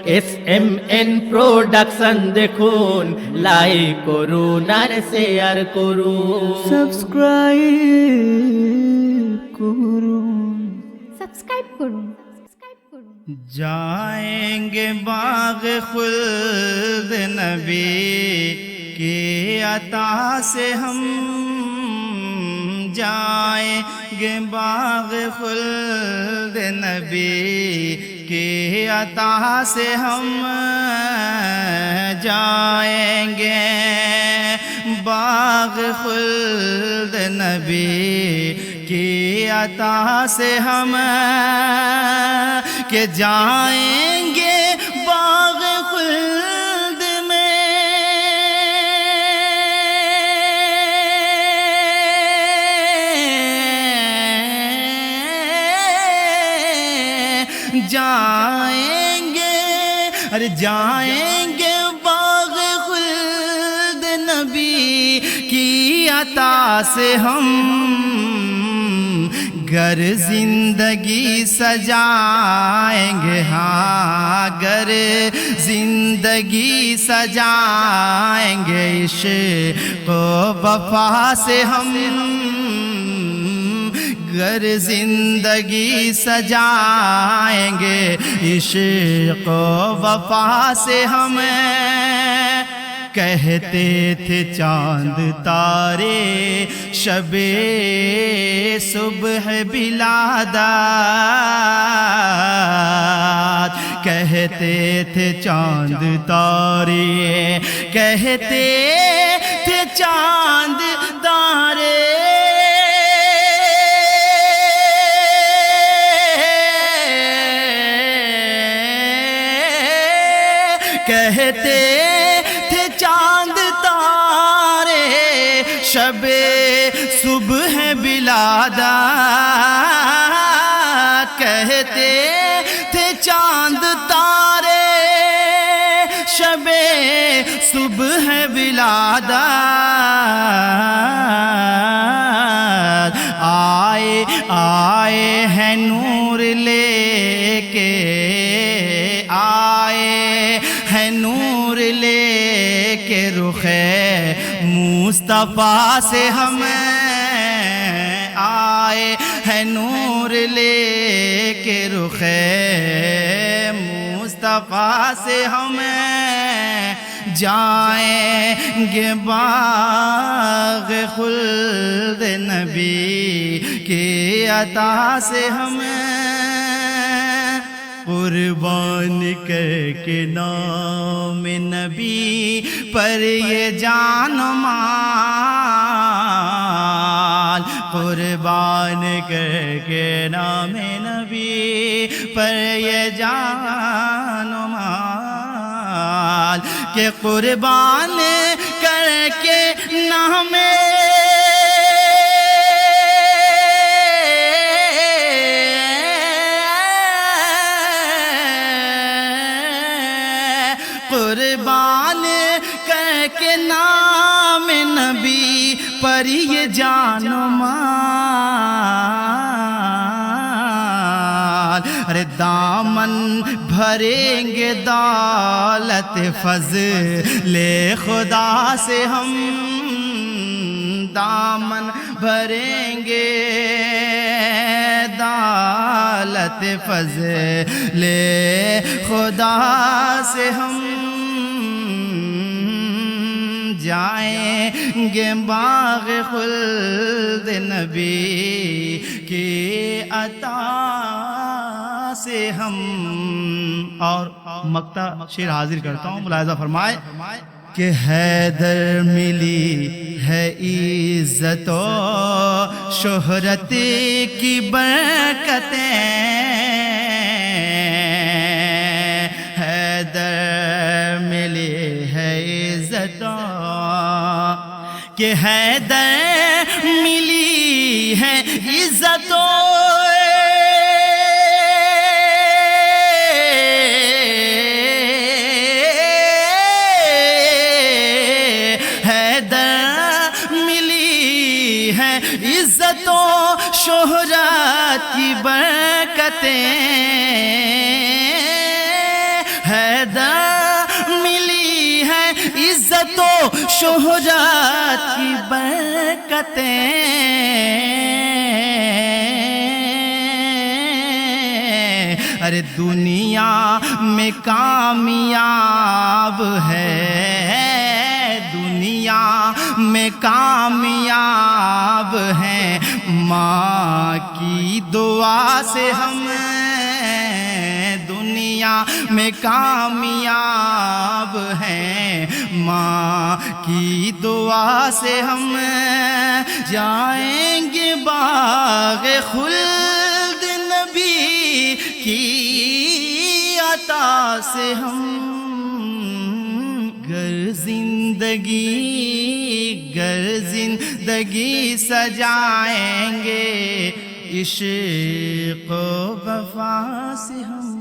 SMN production দেখুন, like করুন আর share করুন, সাবস্ক্রাইব করুন। সাবস্ক্রাইব করুন। جائیں باغ خلد نبی کی عطا سے ہم، جائیں گے باغ خلد نبی کی عطا سے ہم، جائیں گے باغ خلد نبی کی عطا سے ہم، کہ جائیں گے باغ خلد میں، جائیں گے، ارے جائیں گے باغ خلد نبی کی عطا سے ہم، گر زندگی سجائیں گے، ہاں گر زندگی سجائیں گے، عشق و وفا سے ہم، گر زندگی سجائیں گے، عشق و وفا سے ہم، کہتے تھے چاند تارے شب صبح بلادات، کہتے تھے چاند تارے، کہتے تھے چاند تارے، کہتے تھے چاند تارے شب صبح بلادات، کہتے تھے چاند تارے شب صبح بلادات، آئے آئے ہیں نور لے کے، آئے ہے نور لے کے رخ مصطفیٰ سے ہم، آئے ہے نور لے کے رخ مصطفیٰ سے ہم، جائیں گے باغ خلد نبی کی عطا سے ہم، قربان کر کے نام نبی پر یہ جان و مال، قربان کر کے نام نبی پر یہ جان و مال، کہ قربان کر کے نام قربان کر کے نام نبی پر یہ جان و مال، ارے دامن بھریں گے دولت فضل خدا سے ہم، دامن بھریں گے دولت فضل خدا سے ہم، جائیں گے باغ خلد نبی کی عطا سے ہم۔ اور مقطع شعر حاضر کرتا ہوں، ملاحظہ فرمائے کہ حیدر ملی ہے عزت و شہرت کی برکتیں، حیدر ملی ہے عزت کہ حیدر ملی ہے عزت عزت و شہرت کی برکتیں، حیدر ملی ہے عزت و شہرت کی برکتیں، ارے دنیا میں کامیاب ہے، دنیا میں کامیاب ہیں، ماں کی دعا سے ہم دنیا میں کامیاب ہیں، ماں کی دعا سے ہم جائیں گے باغ خلد، نبی کی عطا سے ہم گر زندگی سجائیں گے، عشق و وفا سے ہم